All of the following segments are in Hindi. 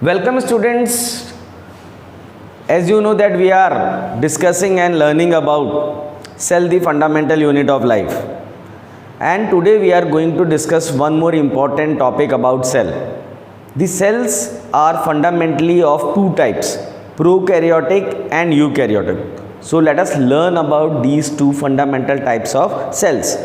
Welcome students. As you know that we are discussing and learning about cell, the fundamental unit of life. And today we are going to discuss one more important topic about cell. The cells are fundamentally of two types, prokaryotic and eukaryotic. So let us learn about these two fundamental types of cells.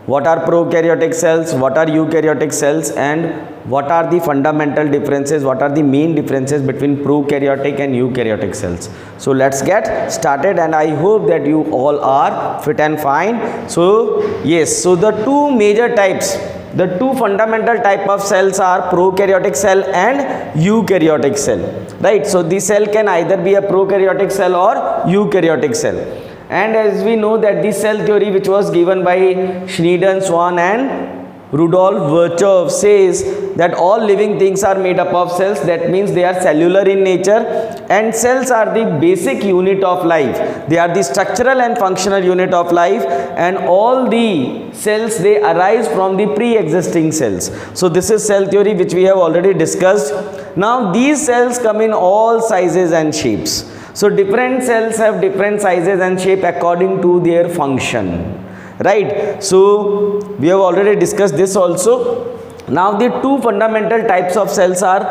What are prokaryotic cells, what are eukaryotic cells, and what are the fundamental differences, what are the main differences between prokaryotic and eukaryotic cells. So let's get started, and I hope that you all are fit and fine. So yes, so the two major types, the two fundamental type of cells are prokaryotic cell and eukaryotic cell, right? So the cell can either be a prokaryotic cell or eukaryotic cell. And as we know that the cell theory, which was given by Schneiden, Swan and Rudolf Virchow, says that all living things are made up of cells. That means they are cellular in nature, and cells are the basic unit of life. They are the structural and functional unit of life, and all the cells, they arise from the pre-existing cells. So this is cell theory, which we have already discussed. Now these cells come in all sizes and shapes. So different cells have different sizes and shape according to their function, right? So we have already discussed this also. Now the two fundamental types of cells are,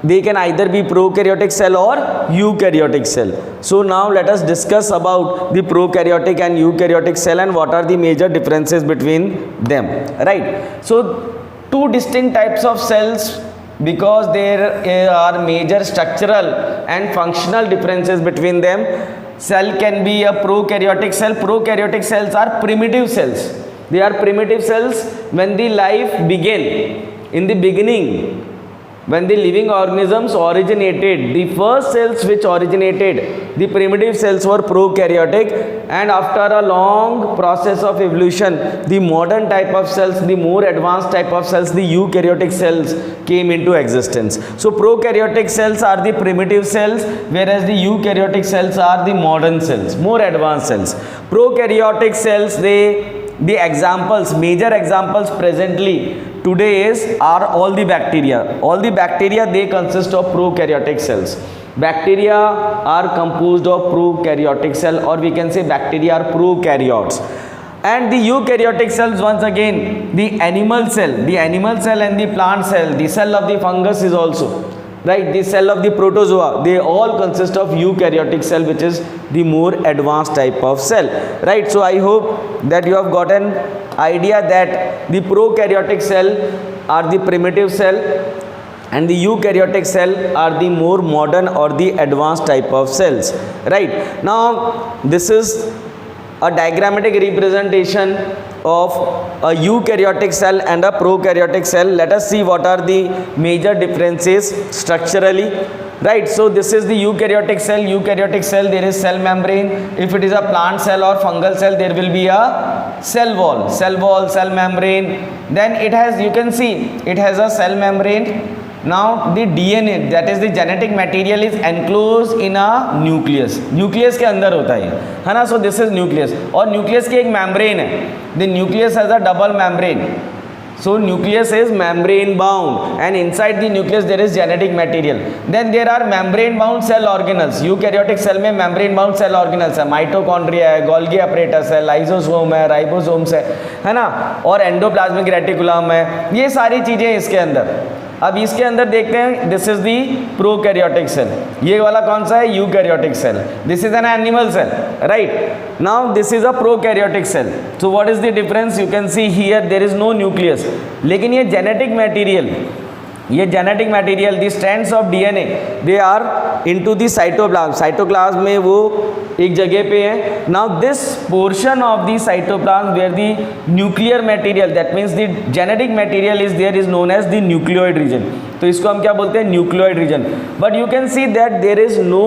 they can either be prokaryotic cell or eukaryotic cell. So now let us discuss about the prokaryotic and eukaryotic cell and what are the major differences between them, right? So two distinct types of cells, because there are major structural and functional differences between them. Cell can be a prokaryotic cell. Prokaryotic cells are primitive cells. They are primitive cells when the life began. In the beginning, when the living organisms originated, the first cells which originated, the primitive cells were prokaryotic, and after a long process of evolution, the modern type of cells, the more advanced type of cells, the eukaryotic cells came into existence. So prokaryotic cells are the primitive cells, whereas the eukaryotic cells are the modern cells, more advanced cells. Prokaryotic cells, the examples, major examples presently today are all the bacteria. All the bacteria, they consist of prokaryotic cells. Bacteria are composed of prokaryotic cell, or we can say bacteria are prokaryotes. And the eukaryotic cells, once again, the animal cell and the plant cell, the cell of the fungus is also, right, the cell of the protozoa, they all consist of eukaryotic cell, which is the more advanced type of cell, right? So I hope that you have got an idea that the prokaryotic cell are the primitive cell and the eukaryotic cell are the more modern or the advanced type of cells, right? Now this is a diagrammatic representation of a eukaryotic cell and a prokaryotic cell. Let us see what are the major differences structurally, right? So this is the eukaryotic cell. Eukaryotic cell, there is cell membrane. If it is a plant cell or fungal cell, there will be a cell wall, cell membrane. Then it has, you can see, it has a cell membrane. Now the DNA, that is the genetic material, is enclosed in a nucleus. Nucleus के अंदर होता है ना? So this is nucleus, और nucleus की एक membrane है. The nucleus has a double membrane. So nucleus is membrane bound, and inside the nucleus there is genetic material. Then there are membrane bound cell organelles. Eukaryotic cell में membrane bound cell organelles है, माइटोकॉन्ड्रिया है, गोल्गी apparatus है, लाइसोसोम है, राइबोसोम्स है ना, और एंडोप्लाज्मिक रेटिकुलम है. ये सारी चीजें इसके अंदर. अब इसके अंदर देखते हैं, this is the prokaryotic cell. ये वाला कौन सा है? Eukaryotic cell. This is an animal cell, right? Now this is a prokaryotic cell. So what is the difference? You can see here there is no nucleus, लेकिन ये genetic material, the strands of DNA, they are into the cytoplasm. Cytoplasm में वो एक जगह पे है. Now this portion of the cytoplasm where the nuclear material, that means the genetic material is there, is known as the nucleoid region. तो इसको हम क्या बोलते हैं? Nucleoid region. But you can see that there is no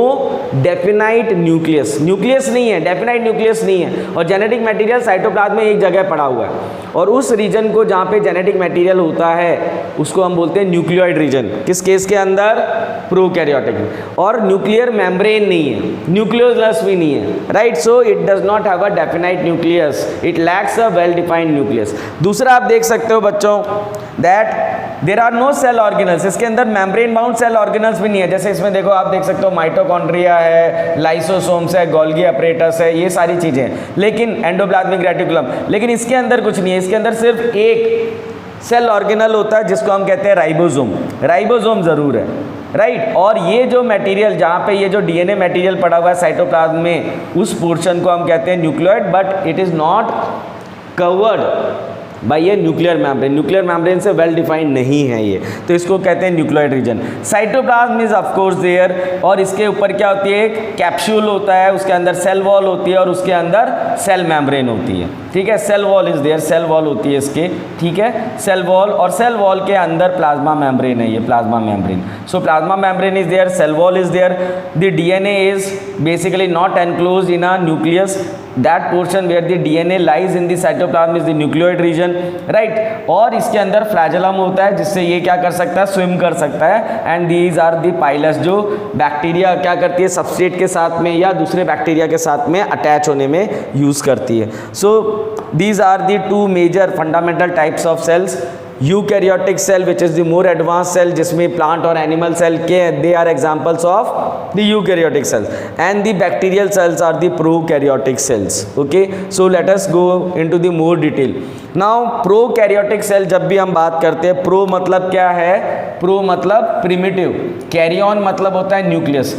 definite nucleus. Nucleus नहीं है, डेफिनाइट न्यूक्लियस नहीं है, और जेनेटिक मटेरियल साइटोप्लाज्म में एक जगह पड़ा हुआ है, और उस रीजन को जहाँ पे जेनेटिक मटेरियल होता है उसको हम बोलते हैं न्यूक्लियोइड रीजन. किस केस के अंदर? प्रोकैरियोटिक. और न्यूक्लियर मेम्ब्रेन नहीं है, न्यूक्लियोलस भी नहीं है, right? So it does not have a definite nucleus, it lacks a well defined nucleus. दूसरा आप देख सकते हो बच्चों that there are no cell organelles, इसके अंदर मेम्ब्रेन बाउंड सेल ऑर्गेनल्स भी नहीं है। जैसे इसमें देखो, आप देख सकते हो माइटोकॉन्ड्रिया है, लाइसोसोम्स है, गोल्गी अपरेटस है, ये सारी चीजें हैं, लेकिन एंडोप्लाज्मिक रेटिकुलम, लेकिन इसके अंदर कुछ नहीं है। इसके अंदर सिर्फ एक सेल ऑर्गेनल होता है जिसको हम कहते हैं राइबोसोम। राइबोसोम जरूर है, राइट। और ये जो मटेरियल, जहाँ पे ये जो डीएनए मटेरियल पड़ा हुआ है साइटोप्लाज्म में, उस पोर्शन को हम कहते हैं nucleoid, but it is not covered by ये न्यूक्लियर मेम्ब्रेन। न्यूक्लियर मेम्ब्रेन से वेल डिफाइंड नहीं है ये, तो इसको कहते हैं nucleoid region. Cytoplasm is of course there, और इसके ऊपर क्या होती है, एक कैप्सूल होता है, उसके अंदर सेल वॉल होती है और उसके अंदर सेल मेम्ब्रेन होती है, ठीक है। Cell wall is there, cell wall होती है इसके, ठीक है, सेल वॉल, और सेल वॉल के अंदर प्लाज्मा मेम्ब्रेन है, ये plasma membrane. So plasma membrane is there, cell wall is there, the DNA is basically not enclosed in a nucleus, that portion where the DNA lies in the cytoplasm is the nucleoid region, right। और इसके अंदर फ्लैजेलम होता है जिससे ये क्या कर सकता है, स्विम कर सकता है। And these are the pilus, जो बैक्टीरिया क्या करती है, सबस्ट्रेट के साथ में या दूसरे बैक्टीरिया के साथ में अटैच होने में यूज करती है। So these are the two major fundamental types of cells. Eukaryotic cell which is the more advance cell, जिसमें प्लांट और एनिमल सेल के they are examples of the eukaryotic cells, and the bacterial cells are the prokaryotic cells. Okay, so let us go into the more detail. Now prokaryotic cell, जब भी हम बात करते हैं, प्रो मतलब क्या है, प्रो मतलब प्रिमिटिव, कैरियन मतलब होता है nucleus,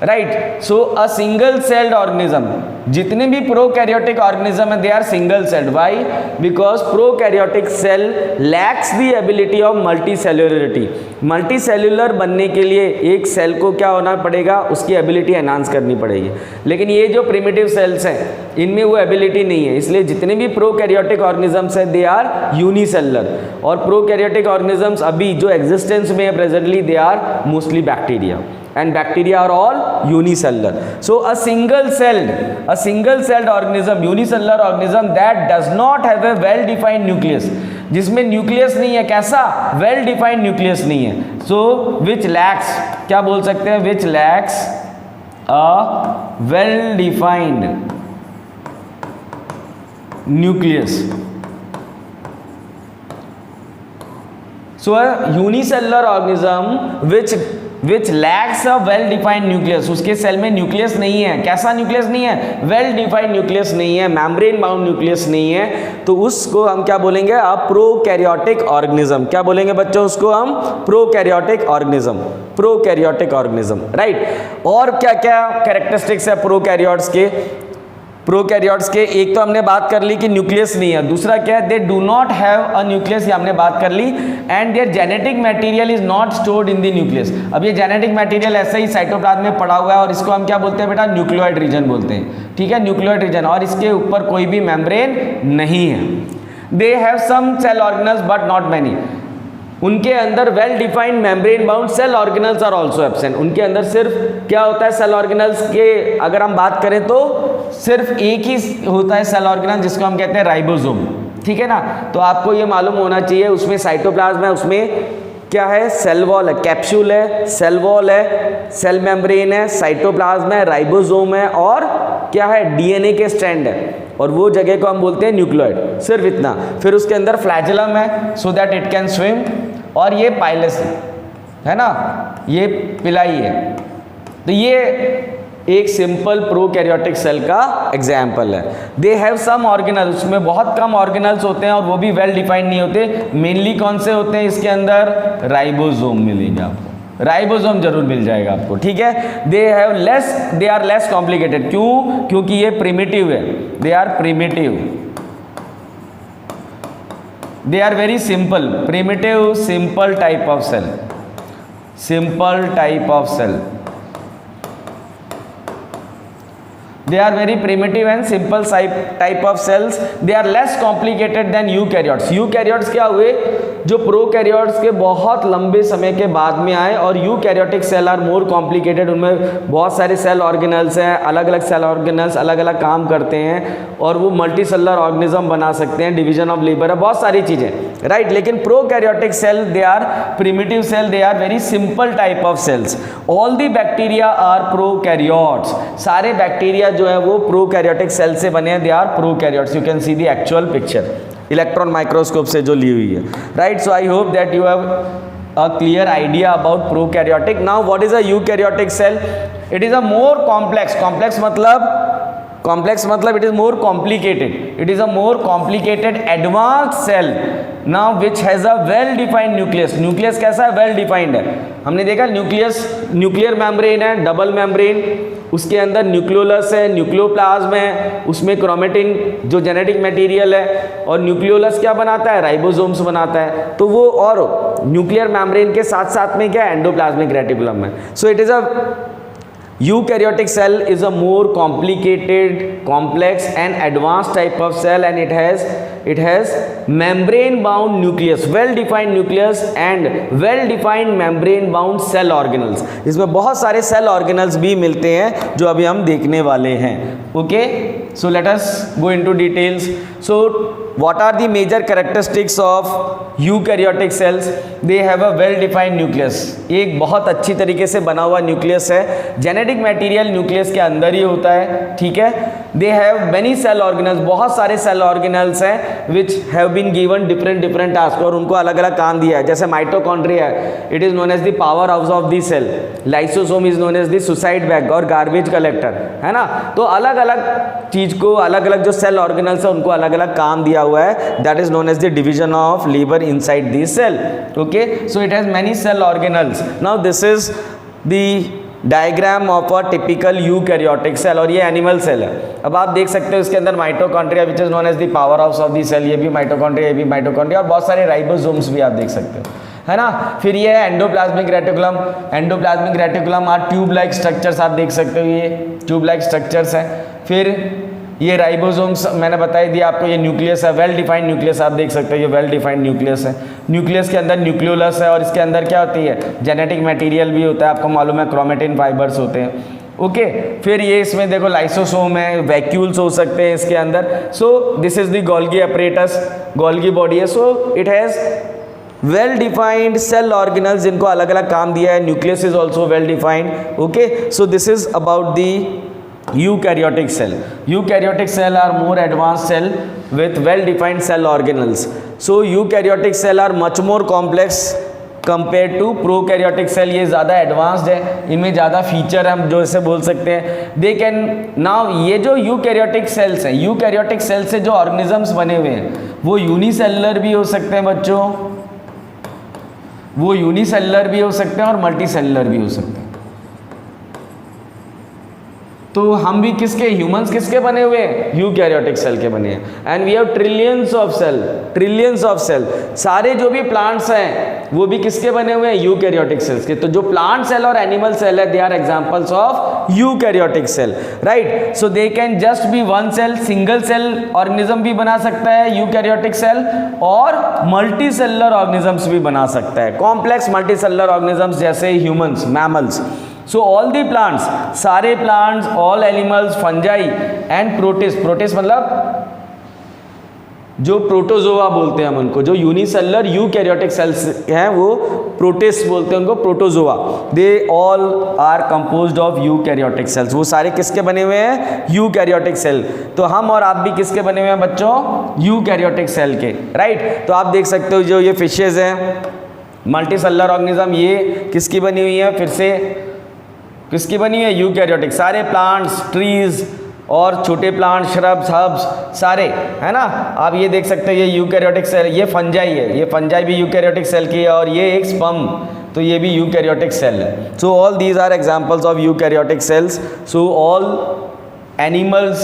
right. So a single celled organism, जितने भी प्रोकैरियोटिक ऑर्गेनिज्म है, they are single celled. Why? Because prokaryotic cell lacks the ability of multi cellularity. Multi cellular बनने के लिए एक सेल को क्या होना पड़ेगा, उसकी एबिलिटी एनहांस करनी पड़ेगी, लेकिन ये जो प्रिमिटिव सेल्स हैं इनमें वो एबिलिटी नहीं है। इसलिए जितने भी प्रोकैरियोटिक ऑर्गेनिजम्स हैं, दे आर यूनिसेलुलर, और प्रोकैरियोटिक ऑर्गेनिजम्स अभी जो एग्जिस्टेंस में है presently, they are mostly bacteria, and bacteria are all unicellular. So a single celled organism, unicellular organism that does not have a well defined nucleus, जिसमें न्यूक्लियस नहीं है, कैसा, वेल डिफाइंड न्यूक्लियस नहीं है। सो विच लैक्स, क्या बोल सकते हैं, which lacks a well defined nucleus. So a unicellular organism which lacks a well defined nucleus, उसके सेल में न्यूक्लियस नहीं है, कैसा न्यूक्लियस नहीं है, वेल डिफाइंड न्यूक्लियस नहीं है, मेम्ब्रेन बाउंड न्यूक्लियस नहीं है, तो उसको हम क्या बोलेंगे, अ प्रोकैरियोटिक ऑर्गेनिज्म। क्या बोलेंगे बच्चों, उसको हम prokaryotic organism, prokaryotic organism, right. और क्या क्या कैरेक्टरिस्टिक्स है प्रोकैरियोट्स के, प्रोकैरियोट्स के, एक तो हमने बात कर ली कि न्यूक्लियस नहीं है, दूसरा क्या है, they do not have a nucleus, ये हमने बात कर ली, and their genetic material is not stored in the nucleus. अब ये जेनेटिक मटेरियल ऐसे ही साइटोप्लाज्म में पड़ा हुआ है, और इसको हम क्या बोलते हैं बेटा, न्यूक्लियोइड रीजन बोलते हैं, ठीक है, न्यूक्लियोइड रीजन, और इसके ऊपर कोई भी मेम्ब्रेन नहीं है। They have some cell organelles but not many, उनके अंदर well defined membrane bound cell organelles are also absent. उनके अंदर सिर्फ क्या होता है, सेल ऑर्गेनल्स के अगर हम बात करें तो सिर्फ एक ही होता है सेल ऑर्गेनल, जिसको हम कहते हैं राइबोसोम, ठीक है ना। तो आपको ये मालूम होना चाहिए, उसमें साइटोप्लाज्म है, उसमें क्या है, सेल वॉल है, कैप्सूल है, सेल वॉल है, सेल मेम्ब्रेन है, साइटोप्लाज्म है, राइबोसोम है, और क्या है, डीएनए के स्ट्रैंड है, और वो जगह को हम बोलते हैं न्यूक्लियोइड, सिर्फ इतना। फिर उसके अंदर फ्लैजेलम है so that it can swim, और ये पाइलस है ना, ये पिलाई है। तो ये एक सिंपल प्रोकैरियोटिक सेल का एग्जाम्पल है। दे हैव सम ऑर्गेनल्स, उसमें बहुत कम ऑर्गेनल्स होते हैं, और वो भी वेल डिफाइंड नहीं होते। मेनली कौन से होते हैं इसके अंदर, राइबोसोम मिलेंगे आपको, राइबोसोम जरूर मिल जाएगा आपको, ठीक है। दे आर लेस कॉम्प्लिकेटेड, क्यों, क्योंकि ये प्रिमिटिव है, they are primitive, they are very simple, primitive simple type of cell, simple type of cell, they are very primitive and simple type of cells, they are less complicated than eukaryotes। eukaryotes क्या हुए, जो प्रोकैरियोट्स के बहुत लंबे समय के बाद में आए, और eukaryotic cell are more complicated, उनमें बहुत सारे सेल ऑर्गेनल्स हैं, अलग अलग सेल ऑर्गेनल्स अलग अलग काम करते हैं, और वो मल्टी सेलुलर ऑर्गेनिज्म बना सकते हैं, डिवीजन ऑफ लेबर है, बहुत सारी चीज़ें, राइट। लेकिन prokaryotic cell, they are primitive cell, they are very simple type of cells. All the bacteria are prokaryotes, सारे बैक्टीरिया जो है वो प्रोकैरियोटिक सेल से बने हैं, they are prokaryotes. You can see the actual picture, electron microscope से जो ली हुई है, right. So I hope that you have a clear idea about prokaryotic. Now what is a eukaryotic cell? It is a more complex मतलब it is more complicated. It is a more complicated advanced cell now which has a well defined nucleus. nucleus कैसा है? well defined है। हमने देखा न्यूक्लियस, न्यूक्लियर मेम्ब्रेन है, डबल मेम्ब्रेन, उसके अंदर न्यूक्लियोलस है, न्यूक्लियोप्लाज्म है, उसमें क्रोमेटिन जो जेनेटिक मटेरियल है, और न्यूक्लियोलस क्या बनाता है? राइबोसोम्स बनाता है। तो वो और न्यूक्लियर मेम्ब्रेन के साथ साथ में क्या है? एंडोप्लाज्मिक रेटिकुलम है। So it is a eukaryotic cell is a more complicated, complex and advanced type of cell, and it has membrane bound nucleus, well defined nucleus and well defined membrane bound cell organelles. इसमें बहुत सारे cell organelles भी मिलते हैं जो अभी हम देखने वाले हैं। Okay, so let us go into details. So what are the major characteristics of eukaryotic cells? They have a well defined nucleus. एक बहुत अच्छी तरीके से बना हुआ न्यूक्लियस है, जेनेटिक मटेरियल न्यूक्लियस के अंदर ही होता है, ठीक है। They have many cell organelles, बहुत सारे सेल ऑर्गेनल्स हैं which have been given different task, और उनको अलग अलग काम दिया है। जैसे माइटोकॉन्ड्रिया है, it is known as the power house of the cell, lysosome is known as the suicide bag और गार्बेज कलेक्टर, है ना। तो अलग अलग चीज को, अलग अलग जो सेल ऑर्गेनल्स है उनको अलग अलग काम दिया हुआ है, that is known as the division of labour inside the cell. Okay, so it has many cell organelles. Now this is the diagram of a typical eukaryotic cell, और ये एनिमल सेल है। अब आप देख सकते हो इसके अंदर mitochondria which is known as the power house of the cell, ये भी माइटोकॉन्ड्रिया, ये भी माइटोकॉन्ड्रिया, और बहुत सारे राइबोसोम्स भी आप देख सकते हो, है ना। फिर ये है endoplasmic reticulum, endoplasmic reticulum are tube like structures, आप देख सकते हो ये ट्यूब लाइक स्ट्रक्चर्स हैं। फिर ये राइबोसोम्स मैंने बता ही दिया आपको, ये न्यूक्लियस है, वेल डिफाइंड न्यूक्लियस, आप देख सकते हो ये वेल डिफाइंड न्यूक्लियस है। न्यूक्लियस के अंदर न्यूक्लियोलस है, और इसके अंदर क्या होती है? जेनेटिक मटेरियल भी होता है, आपको मालूम है क्रोमेटिन फाइबर्स होते हैं। ओके, फिर ये इसमें देखो लाइसोसोम है, वैक्यूल्स हो सकते हैं इसके अंदर। So this is the Golgi apparatus, Golgi body है। So it has well defined cell organelles, जिनको अलग अलग काम दिया है। Nucleus is also well defined. Okay, so this is about the eukaryotic cell. Eukaryotic cell are more advanced cell with well defined cell organelles. So eukaryotic cell are much more complex compared to prokaryotic cell. ये ज़्यादा एडवांस्ड है, इनमें ज़्यादा फीचर हम जो इसे बोल सकते हैं। दे कैन नाउ, ये जो यूकैरियोटिक सेल्स हैं, यूकैरियोटिक सेल से जो ऑर्गेनिजम्स बने हुए हैं वो यूनिसेलुलर भी हो सकते हैं बच्चों, वो यूनिसेलुलर भी हो सकते हैं और मल्टीसेलुलर भी हो सकते हैं। तो हम भी किसके, ह्यूमंस किसके बने हुए हैं? यूकैरियोटिक सेल के बने हैं। And we have trillions of cell, सारे जो भी प्लांट्स हैं वो भी किसके बने हुए हैं? यूकैरियोटिक सेल्स के। तो जो प्लांट सेल और एनिमल सेल है, they are examples of eukaryotic cell, right. So they can just be one cell, single cell organism भी बना सकता है यूकैरियोटिक सेल, और मल्टी सेलुलर ऑर्गेनिजम्स भी बना सकता है, कॉम्प्लेक्स मल्टी सेलुलर ऑर्गेनिजम्स जैसे humans, mammals. So all the plants, सारे plants, all animals, fungi and protist, protist मतलब जो प्रोटोजोआ बोलते हैं हम उनको, जो यूनिसेलुलर यूकैरियोटिक सेल्स हैं वो प्रोटिस्ट बोलते हैं उनको, protozoa. They all are composed of eukaryotic cells. वो सारे किसके बने हुए हैं? Eukaryotic cell. तो हम और आप भी किसके बने हुए हैं बच्चों? यूकैरियोटिक सेल के, राइट। तो आप देख सकते हो जो ये फिशेज हैं, मल्टी सेलुलर ऑर्गेनिज्म, ये किसकी बनी हुई है? फिर से किसकी बनी है? यूकैरियोटिक। सारे प्लांट्स, ट्रीज और छोटे प्लांट, श्रब्स, हर्ब्स, सारे, है ना। आप ये देख सकते हो ये यूकैरियोटिक सेल, ये फंजाई है, ये फंजाई भी यूकैरियोटिक सेल की है, और ये एक स्पर्म, तो ये भी यूकैरियोटिक सेल है। So all these are examples of eukaryotic cells. So all animals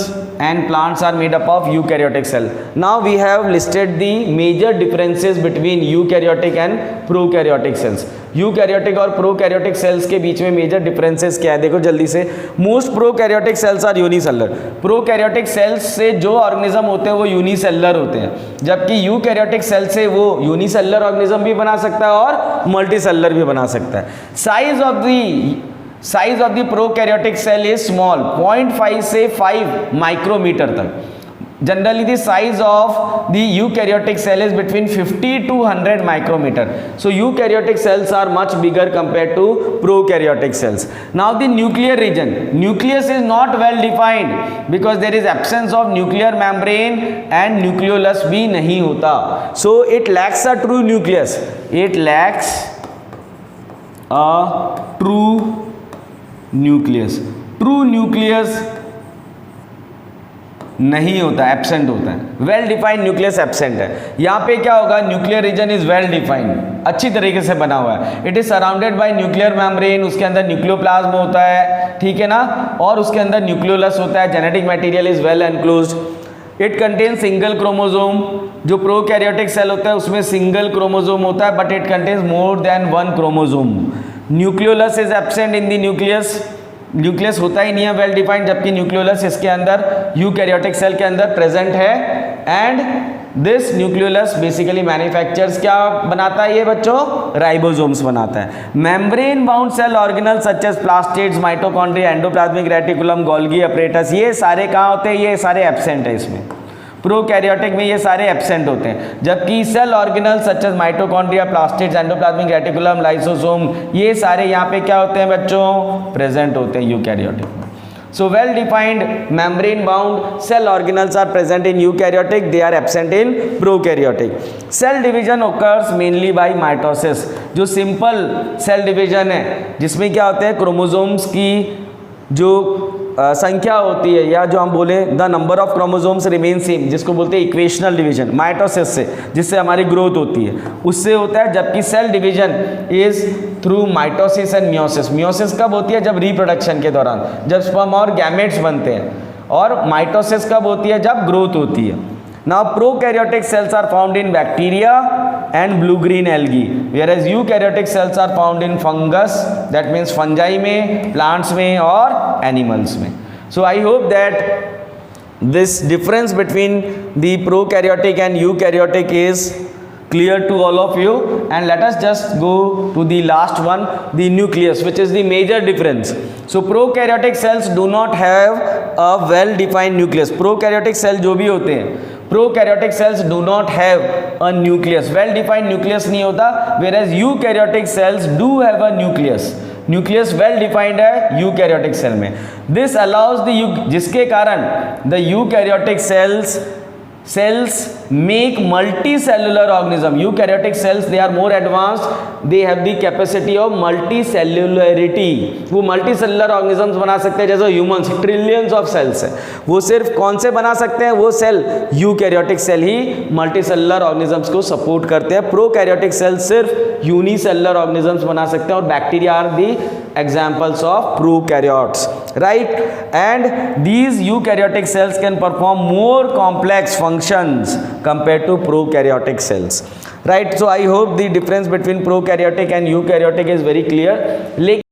and plants are made up of eukaryotic cell. Now we have listed the major differences between eukaryotic and prokaryotic cells. Eukaryotic और प्रोकैरियोटिक सेल्स के बीच में मेजर डिफरेंसेस क्या है? देखो जल्दी से। Most prokaryotic cells are unicellular. Prokaryotic cells से जो ऑर्गेनिज्म होते हैं वो यूनिसेलुलर होते हैं, जबकि यूकैरियोटिक सेल से वो यूनिसेलुलर ऑर्गेनिज्म भी बना सकता है और मल्टीसेलुलर भी बना सकता है। Size of the prokaryotic cell is small, 0.5 से 5 माइक्रोमीटर तक। Generally the size of the eukaryotic cell is between 50 to 100 micrometer. So eukaryotic cells are much bigger compared to prokaryotic cells. Now the nuclear region, nucleus is not well defined because there is absence of nuclear membrane and nucleolus भी नहीं होता. So it lacks a true nucleus. It lacks a true nucleus. True nucleus नहीं होता, एब्सेंट होता है. वेल डिफाइंड न्यूक्लियस एब्सेंट है. यहाँ पे क्या होगा, nuclear region is well defined, अच्छी तरीके से बना हुआ है. It is surrounded by nuclear membrane, उसके अंदर न्यूक्लियोप्लाज्म होता है, ठीक है ना, और उसके अंदर न्यूक्लियोलस होता है. Genetic material is well enclosed. It contains single chromosome. जो प्रोकैरियोटिक सेल होता है उसमें सिंगल क्रोमोजोम होता है, but it contains more than one chromosome. Nucleolus is absent in the nucleus. Nucleus होता ही नहीं है वेल डिफाइंड, जबकि न्यूक्लियोलस इसके अंदर यूकैरियोटिक सेल के अंदर प्रेजेंट है. And this nucleolus basically manufactures क्या बनाता है ये बच्चों, राइबोसोम्स बनाता है. Membrane bound cell organelle such as plastids, mitochondria, endoplasmic reticulum, Golgi apparatus, ये सारे कहाँ होते हैं, ये सारे एब्सेंट है इसमें. प्रोकैरियोटिक में ये सारे एब्सेंट होते हैं, जबकि cell organelle such as mitochondria, plastids, endoplasmic reticulum, lysosome, ये सारे यहाँ पे क्या होते हैं बच्चों, प्रेजेंट होते हैं यूकैरियोटिक में. So well defined membrane bound cell organelles are present in eukaryotic, they are absent in prokaryotic. Cell division occurs mainly by mitosis. जो simple cell division है जिसमें क्या होते हैं, क्रोमोसोम्स की जो संख्या होती है, या जो हम बोले the number of chromosomes remain same, जिसको बोलते हैं इक्वेशनल डिवीजन, माइटोसिस से, जिससे हमारी ग्रोथ होती है, उससे होता है. जबकि cell division is through mitosis and meiosis. Meiosis कब होती है, जब रिप्रोडक्शन के दौरान, जब स्पर्म और गैमेट्स बनते हैं. और माइटोसिस कब होती है, जब ग्रोथ होती है. Now prokaryotic cells are found in bacteria and blue green algae, whereas eukaryotic cells are found in fungus, that means fungi में, plants में और animals में. So I hope that this difference between the prokaryotic and eukaryotic is clear to all of you, and let us just go to the last one, the nucleus, which is the major difference. So prokaryotic cells do not have a well defined nucleus. Prokaryotic cell जो भी होते हैं, prokaryotic cells do not have a nucleus, well defined nucleus नहीं होता, whereas eukaryotic cells do have a nucleus. Nucleus well defined है यूकैरियोटिक सेल में. दिस अलाउज द जिसके कारण the eukaryotic cells make multicellular organism. Eukaryotic cells, they are more advanced, they have the capacity of multicellularity. वो multicellular organisms बना सकते हैं, जैसे humans trillions of cells है, वो सिर्फ कौन से बना सकते हैं, वो सेल यूकैरियोटिक सेल ही multicellular organisms को सपोर्ट करते हैं. प्रोकैरियोटिक सेल सिर्फ यूनिसेलुलर ऑर्गेनिजम्स बना सकते हैं, और bacteria are the examples of prokaryotes, right? And these eukaryotic cells can perform more complex functions compared to prokaryotic cells, right? So I hope the difference between prokaryotic and eukaryotic is very clear.